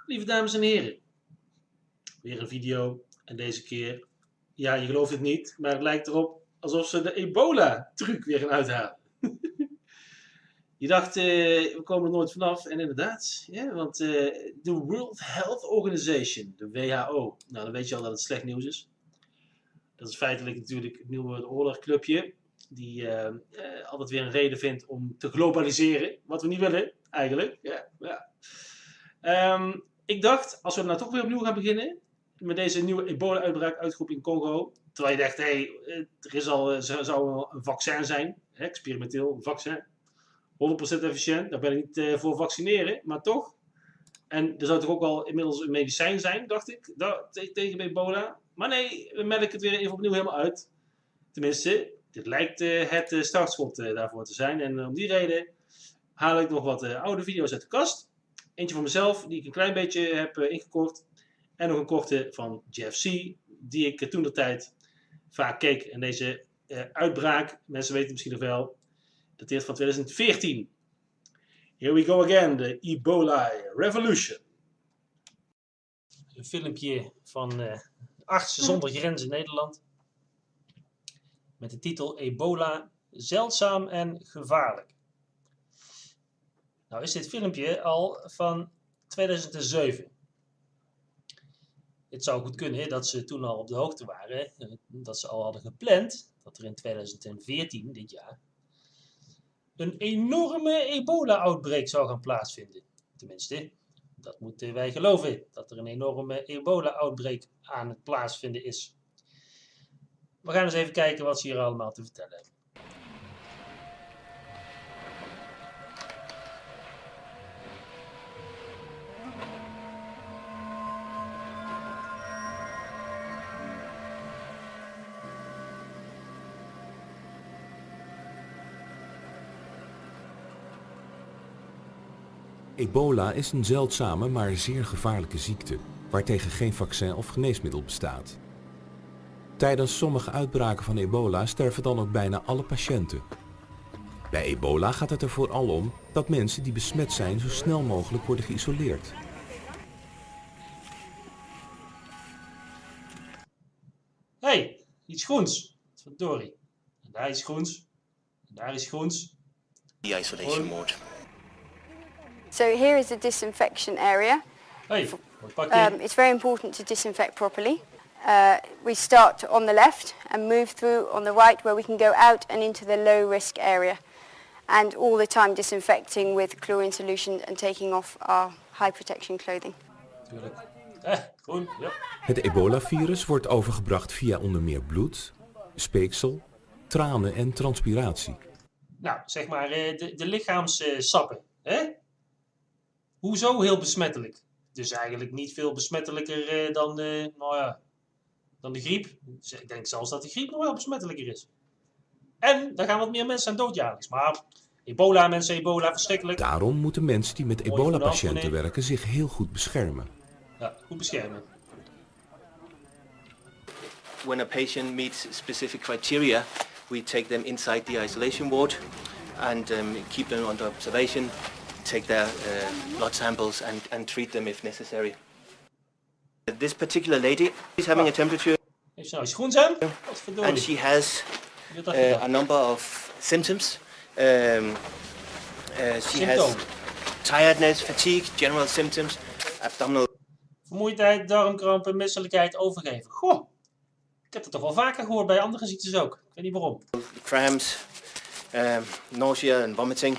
Lieve dames en heren, weer een video en deze keer, ja je gelooft het niet, maar het lijkt erop alsof ze de Ebola-truc weer gaan uithalen. Je dacht, we komen er nooit vanaf en inderdaad, ja, want de World Health Organization, de WHO, nou dan weet je al dat het slecht nieuws is. Dat is feitelijk natuurlijk het nieuwe oorlogclubje, die altijd weer een reden vindt om te globaliseren, wat we niet willen eigenlijk. Ja. Ik dacht, als we nou toch weer opnieuw gaan beginnen, met deze nieuwe ebola-uitbraak uitgeroepen in Congo, terwijl je dacht, er zou een vaccin zijn, experimenteel een vaccin, 100% efficiënt, daar ben ik niet voor vaccineren, maar toch. En er zou toch ook wel inmiddels een medicijn zijn, dacht ik, tegen ebola. Maar nee, we melken het weer even opnieuw helemaal uit. Tenminste, dit lijkt het startschot daarvoor te zijn. En om die reden haal ik nog wat oude video's uit de kast. Eentje van mezelf, die ik een klein beetje heb ingekort. En nog een korte van Jeff C, die ik toen de tijd vaak keek. En deze uitbraak, mensen weten het misschien nog wel, dateert van 2014. Here we go again, the Ebola Revolution. Een filmpje van Artsen zonder Grenzen Nederland. Met de titel Ebola, zeldzaam en gevaarlijk. Nou is dit filmpje al van 2007. Het zou goed kunnen dat ze toen al op de hoogte waren, dat ze al hadden gepland dat er in 2014, dit jaar, een enorme ebola-outbreak zou gaan plaatsvinden. Tenminste, dat moeten wij geloven, dat er een enorme ebola-outbreak aan het plaatsvinden is. We gaan eens even kijken wat ze hier allemaal te vertellen hebben. Ebola is een zeldzame maar zeer gevaarlijke ziekte, waartegen geen vaccin of geneesmiddel bestaat. Tijdens sommige uitbraken van ebola sterven dan ook bijna alle patiënten. Bij ebola gaat het er vooral om dat mensen die besmet zijn zo snel mogelijk worden geïsoleerd. Hey, iets groens. Verdorie. En daar is groens. En daar is groens. The isolation mode. So here is the disinfection area. Hey, mooi pakje. It's very important to disinfect properly. We start on the left and move through on the right where we can go out and into the low risk area. And all the time disinfecting with chlorine solution and taking off our high protection clothing. Tuurlijk. Groen, ja. Het ebola-virus wordt overgebracht via onder meer bloed, speeksel, tranen en transpiratie. Nou, zeg maar de lichaamssappen. Hoezo heel besmettelijk? Dus eigenlijk niet veel besmettelijker dan de griep. Dus ik denk zelfs dat de griep nog wel besmettelijker is. En daar gaan wat meer mensen aan doodjagen. Maar ebola, mensen, ebola, verschrikkelijk. Daarom moeten mensen die met ebola-patiënten werken zich heel goed beschermen. Ja, goed beschermen. When a patient meets specific criteria, we take them inside the isolation ward and keep them under observation, take their blood samples and treat them if necessary. This particular lady is having a temperature. Heeft ze nou iets groens aan? And she has a number of symptoms. She has tiredness, fatigue, general symptoms, abdominal. Vermoeidheid, darmkrampen, misselijkheid, overgeven. Goh, ik heb dat toch wel vaker gehoord bij andere ziektes ook. Ik weet niet waarom. Cramps, nausea and vomiting.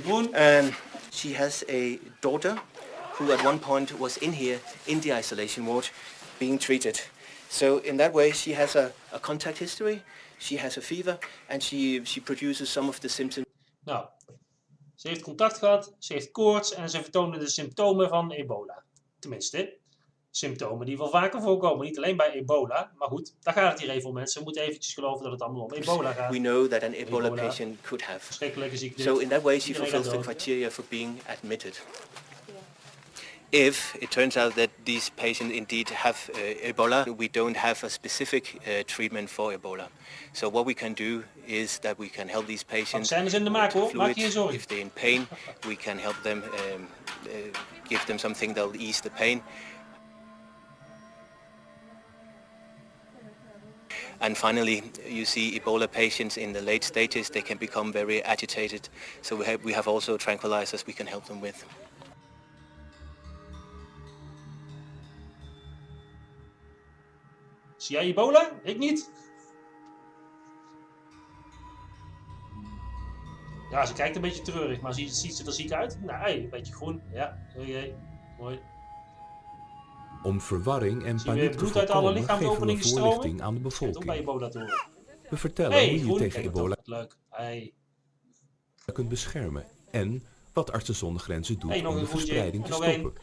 Groen. And she has a daughter who at one point was in here in the isolation ward being treated. So in that way she has a contact history, she has a fever and she produces some of the symptoms. Nou, ze heeft contact gehad, ze heeft koorts en ze vertoonde de symptomen van ebola. Tenminste, symptomen die wel vaker voorkomen. Niet alleen bij ebola, maar goed, daar gaat het hier even om mensen. We moeten eventjes geloven dat het allemaal om ebola gaat. We know that an Ebola patient could have. Verschrikkelijke ziekte. So in that way she fulfills the criteria for being admitted. If it turns out that these patients indeed have Ebola, we don't have a specific treatment for Ebola. So what we can do is that we can help these patients Vaccin is in de maak hoor, maak je geen zorgen. if they're in pain, we can help them, give them something that'll ease the pain. And finally, you see Ebola patients in the late stages, they can become very agitated. So we have also tranquilizers we can help them with. Zie jij Ebola? Ik niet. Ja, ze kijkt een beetje treurig, maar ziet ze er ziek uit? Nee, een beetje groen. Ja, oké. Mooi. Om verwarring en Zie je weer paniek te bloed uit alle voorkomen geven we lichaamsopeningen stromen? voorlichting aan de Schijnt ook bij bevolking. Ebola te horen. We vertellen Hey, hoe je groen. tegen Kijk, ebola wat leuk. Hey. kunt beschermen en wat Artsen zonder Grenzen doet Hey, nog om een de groentje. verspreiding te Nog één. stoppen.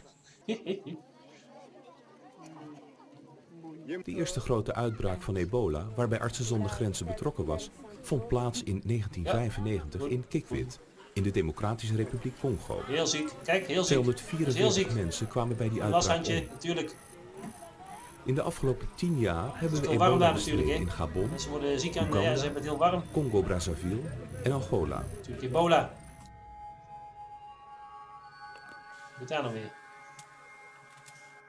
De eerste grote uitbraak van ebola, waarbij Artsen zonder Grenzen betrokken was, vond plaats in 1995 in Kikwit, in de Democratische Republiek Congo. Heel ziek. Kijk, heel ziek. 244 mensen kwamen bij die Een uitbraak washandje, om. natuurlijk. In de afgelopen 10 jaar hebben we Het is warm daar ebola natuurlijk, bestreden hè. in Gabon, Mensen worden ziek en ja, Oeganda, ze hebben het heel warm. Congo-Brazzaville en Angola. Natuurlijk Ebola. Wat daar nog weer?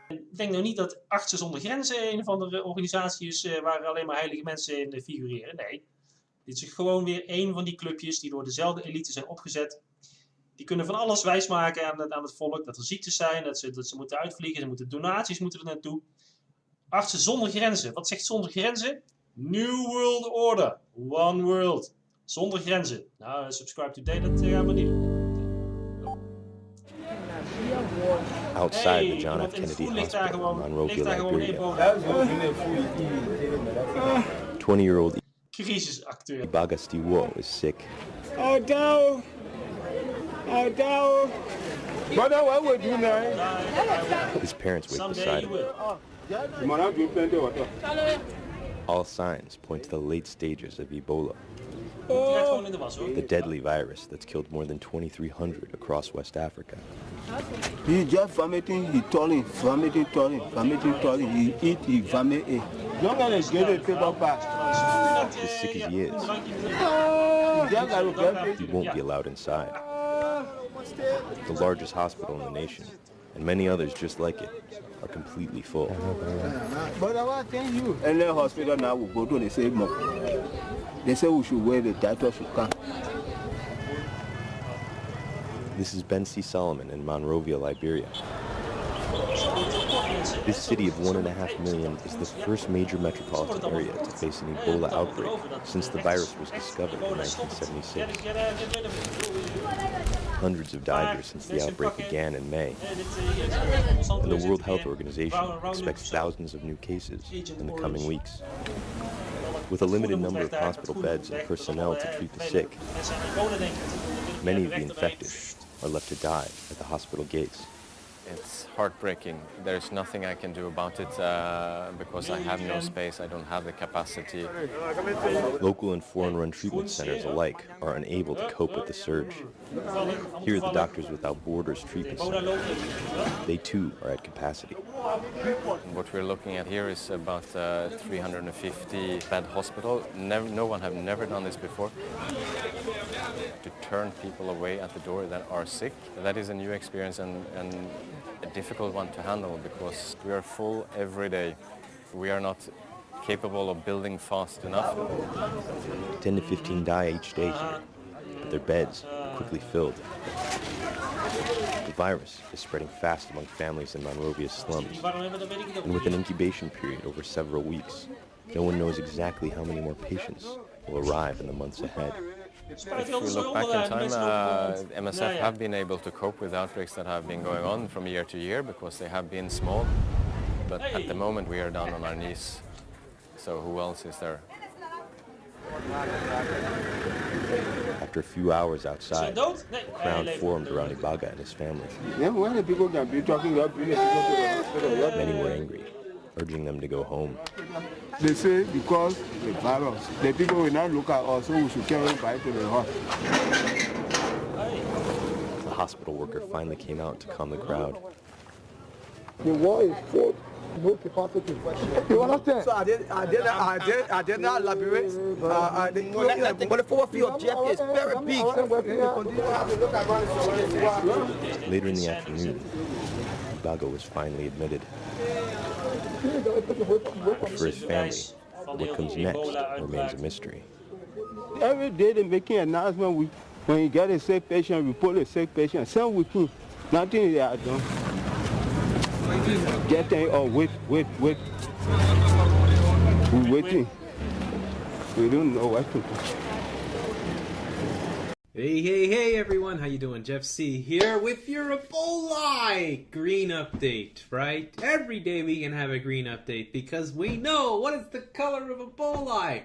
Ik denk nou niet dat Artsen zonder Grenzen een of andere organisatie is waar alleen maar heilige mensen in figureren. Nee. Dit is gewoon weer één van die clubjes die door dezelfde elite zijn opgezet. Die kunnen van alles wijsmaken aan het volk. Dat er ziektes zijn, dat ze moeten uitvliegen, donaties moeten er naartoe. Artsen zonder Grenzen. Wat zegt zonder Grenzen? New World Order. One World. Zonder Grenzen. Nou, subscribe today, dat gaan we niet doen. Outside Hey, the John iemand F. in het Kennedy groen ligt daar Hospital in gewoon. Ligt Monrovia, daar gewoon Liberia. Ebola. 20-year-old Crisisacteur. Ibaga Stiwo is sick. Oh, down. Oh, down. Brother, what would you now? His parents wait Someday beside you him. will. You might have to plenty of water. All signs point to the late stages of Ebola, Die gaat gewoon in de was hoor. the deadly virus that's killed more than 2,300 across West Africa. He just vomiting, he turning, vomiting, turning, vomiting, turning. He eat, he vomit. Don't let us get a paper back. As sick as he is, Just got to get he won't be allowed inside. The largest hospital in the nation, and many others just like it, are completely full. But I want to tell you. And the hospital now will go to the same month. They say we should wear the title should come. This is Ben C. Solomon in Monrovia, Liberia. This city of 1.5 million is the first major metropolitan area to face an Ebola outbreak since the virus was discovered in 1976. Hundreds have died here since the outbreak began in May, and the World Health Organization expects thousands of new cases in the coming weeks. With a limited number of hospital beds and personnel to treat the sick, many of the infected are left to die at the hospital gates. It's heartbreaking. There's nothing I can do about it because I have no space, I don't have the capacity. Local and foreign-run treatment centers alike are unable to cope with the surge. Here, the Doctors Without Borders Treatment Center, they too are at capacity. What we're looking at here is about 350-bed hospital. No one have never done this before. To turn people away at the door that are sick, that is a new experience and a difficult one to handle because we are full every day. We are not capable of building fast enough. 10 to 15 die each day here, but their beds are quickly filled. The virus is spreading fast among families in Monrovia's slums, and with an incubation period over several weeks, no one knows exactly how many more patients will arrive in the months ahead. If we look back in time, MSF have been able to cope with outbreaks that have been going on from year to year because they have been small. But at the moment we are down on our knees. So who else is there? After a few hours outside, a crowd formed around Ibaga and his family. Yeah, when the people can be talking, you bring the people to the hospital. Many were angry, urging them to go home. They say because the virus, the people will not look at us, so we should carry back to the hospital. The hospital worker finally came out to calm the crowd. The war is fought. No capacity. You understand? So I did not elaborate. But the forward field of Jeff is very big. Later in the afternoon, Bago was finally admitted. For his family, what comes next remains a mystery. Every day they're making an announcement. When you get a sick patient, report a sick patient. Same with me. Nothing they are done. Get there, oh, wait. We're waiting. We don't know what to do. Hey everyone, how you doing? Jeff C here with your Ebola green update, right? Every day we can have a green update because we know what is the color of Ebola.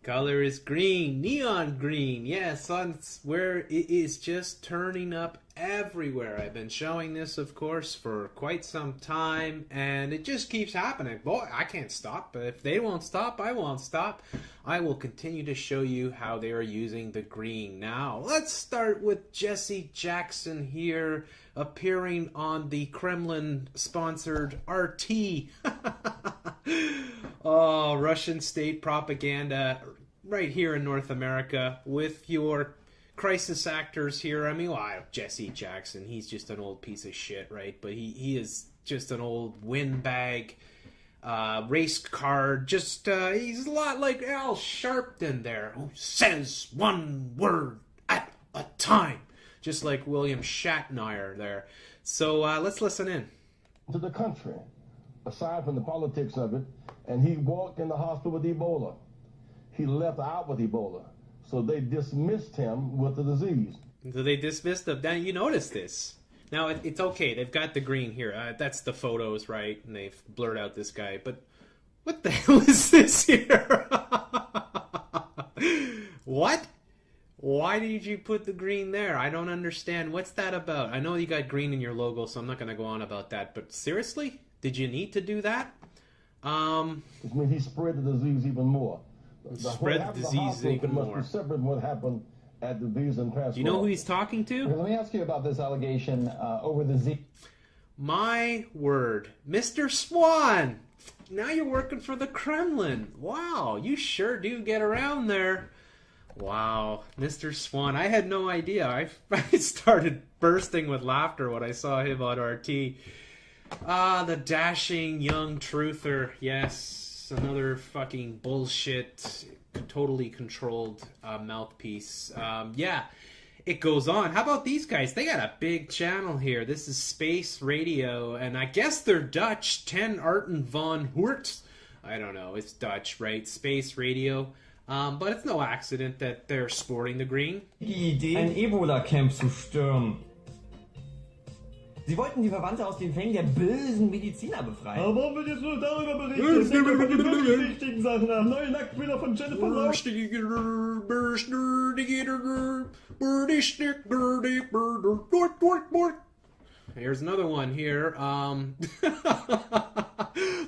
Color is green, neon green. Yes, that's where it is just turning up everywhere. I've been showing this, of course, for quite some time, and it just keeps happening. Boy, I can't stop, but if they won't stop, I won't stop. I will continue to show you how they are using the green. Now, let's start with Jesse Jackson here, appearing on the Kremlin-sponsored RT. Oh, Russian state propaganda right here in North America with your crisis actors here. I mean, well, Jesse Jackson, he's just an old piece of shit, right? But he is just an old windbag, race car. Just, he's a lot like Al Sharpton there, who says one word at a time. Just like William Shatner there. So let's listen in. To the country, aside from the politics of it, and he walked in the hospital with Ebola. He left out with Ebola. So they dismissed him with the disease. So they dismissed him. Now you notice this. Now it's okay. They've got the green here. That's the photos, right? And they've blurred out this guy. But what the hell is this here? What? Why did you put the green there? I don't understand. What's that about? I know you got green in your logo, so I'm not going to go on about that. But seriously? Did you need to do that? I mean, he spread the disease even more. Spread the disease even more. Must be separate what happened at the Visa and Passport. Do you know who he's talking to? Let me ask you about this allegation over the Z. My word. Mr. Swan! Now you're working for the Kremlin. Wow, you sure do get around there. Wow, Mr. Swan. I had no idea. I started bursting with laughter when I saw him on RT. The dashing young truther. Yes, another fucking bullshit, totally controlled mouthpiece. Yeah, it goes on. How about these guys? They got a big channel here. This is Space Radio, and I guess they're Dutch. 10 Arten van Hoort. I don't know. It's Dutch, right? Space Radio. But it's no accident that they're sporting the green. Die Idee, ein Ebola-Camp zu stürmen. Sie wollten die Verwandte aus den Fängen der bösen Mediziner befreien. Aber warum wird jetzt nur darüber berichtet? Denkt doch von den wirklich wichtigen Sachen nach. Neue Nacktbilder von Jennifer Lawrence. Here's another one here.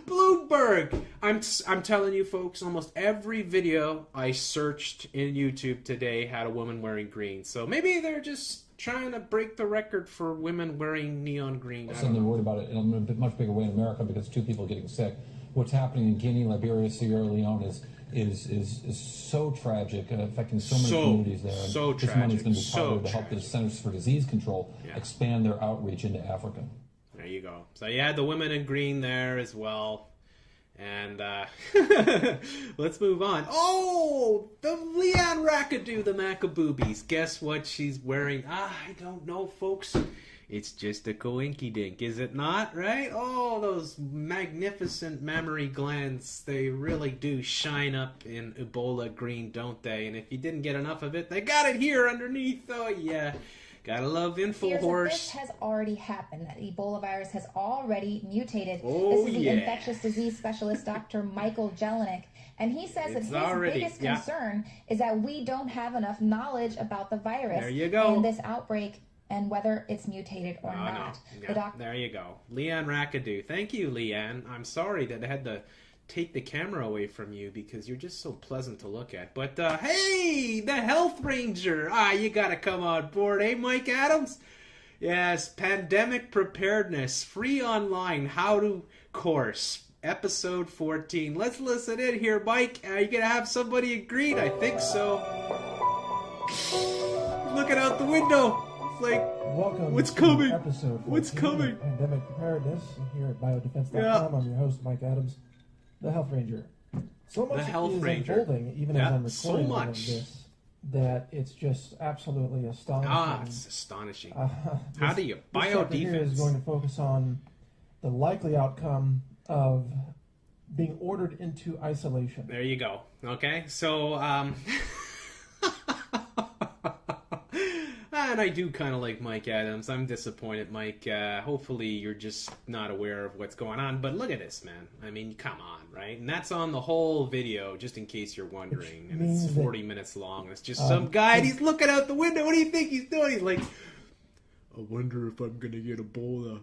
Bloomberg. I'm telling you, folks, almost every video I searched in YouTube today had a woman wearing green. So maybe they're just trying to break the record for women wearing neon green. They're worried about it in a much bigger way in America because 2 people getting sick. What's happening in Guinea, Liberia, Sierra Leone is so tragic, affecting so many communities there. So this tragic. money's going to be part to help the Centers for Disease Control expand their outreach into Africa. There you go. So you had the women in green there as well. And let's move on. Oh, the Leanne Rackadoo, the Macaboobies. Guess what she's wearing? I don't know, folks. It's just a coinky-dink, is it not, right? Oh, those magnificent mammary glands, they really do shine up in Ebola green, don't they? And if you didn't get enough of it, they got it here underneath. Oh, yeah. Gotta love InfoHorse. This has already happened. That Ebola virus has already mutated. Oh, this is the infectious disease specialist, Dr. Michael Jelinek. And he says that his biggest concern is that we don't have enough knowledge about the virus and this outbreak and whether it's mutated or not. No. There you go. Leanne Rackadoo. Thank you, Leanne. I'm sorry that I had to take the camera away from you because you're just so pleasant to look at. But, hey, the Health Ranger. You gotta come on board, eh, Mike Adams? Yes, pandemic preparedness, free online, how to course, episode 14. Let's listen in here, Mike. Are you going to have somebody agreed? I think so. Looking out the window. It's like, welcome what's to coming? Episode 14 What's coming? of Pandemic Preparedness here at biodefense.com. Yeah. I'm your host, Mike Adams, the Health Ranger. So much is unfolding, even as I'm so recording all of much. this, that it's just absolutely astonishing. Ah, it's astonishing. How do you? This chapter here is Biodefense. going to focus on the likely outcome of being ordered into isolation. There you go. Okay, so, and I do kind of like Mike Adams. I'm disappointed, Mike. Hopefully you're just not aware of what's going on. But look at this, man. I mean, come on, right? And that's on the whole video, just in case you're wondering. And it's 40 minutes long. It's just some guy, and he's looking out the window. What do you think he's doing? He's like, I wonder if I'm going to get Ebola.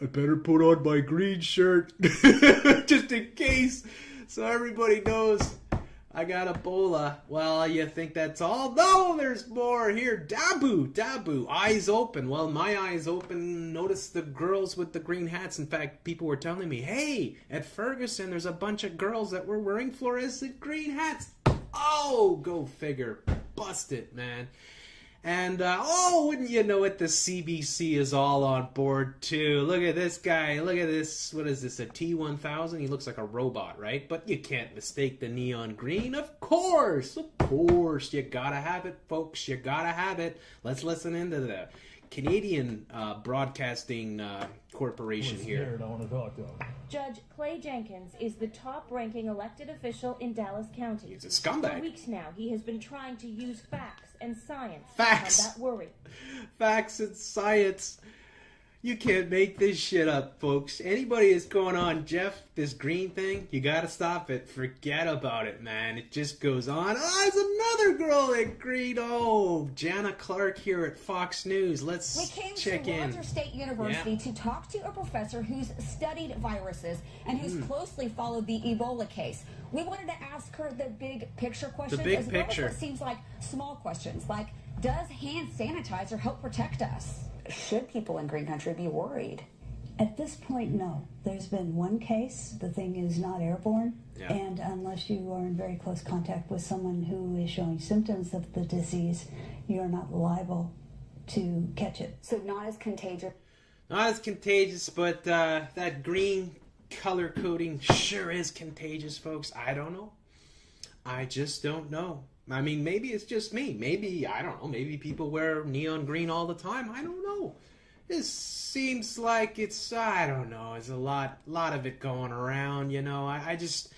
I better put on my green shirt just in case, so everybody knows I got Ebola. Well, you think that's all? No, there's more here. Dabu, eyes open. Well, my eyes open. Notice the girls with the green hats. In fact, people were telling me, hey, at Ferguson, there's a bunch of girls that were wearing fluorescent green hats. Oh, go figure. Bust it, man. And, wouldn't you know it, the CBC is all on board, too. Look at this guy. Look at this. What is this, a T-1000? He looks like a robot, right? But you can't mistake the neon green. Of course. You gotta have it, folks. You gotta have it. Let's listen into the Canadian Broadcasting Corporation here. I want to talk to him. Judge Clay Jenkins is the top-ranking elected official in Dallas County. He's a scumbag. For weeks now, he has been trying to use facts and science Facts. to combat worry. Facts and science. You can't make this shit up, folks. Anybody is going on, Jeff, this green thing, you gotta stop it. Forget about it, man. It just goes on. Oh, there's another girl in green. Oh, Jana Clark here at Fox News. Let's check in. We came to Rogers State University to talk to a professor who's studied viruses and who's closely followed the Ebola case. We wanted to ask her the big picture questions as well as what seems like small questions, like, does hand sanitizer help protect us? Should people in green country be worried? At this point, no. There's been one case. The thing is not airborne. Yeah. And unless you are in very close contact with someone who is showing symptoms of the disease, you're not liable to catch it. So not as contagious. Not as contagious, but that green color coding sure is contagious, folks. I don't know. I just don't know. I mean, maybe it's just me. Maybe, I don't know, maybe people wear neon green all the time. I don't know. This seems like it's, I don't know, there's a lot of it going around, you know. I just,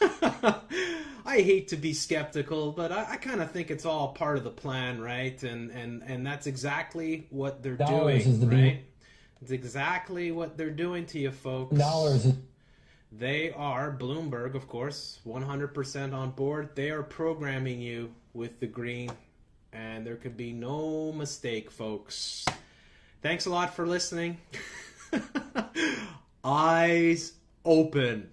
I hate to be skeptical, but I kind of think it's all part of the plan, right? And that's exactly what they're doing, right? It's exactly what they're doing to you, folks. They are, Bloomberg, of course, 100% on board. They are programming you with the green, and there could be no mistake, folks. Thanks a lot for listening. Eyes open.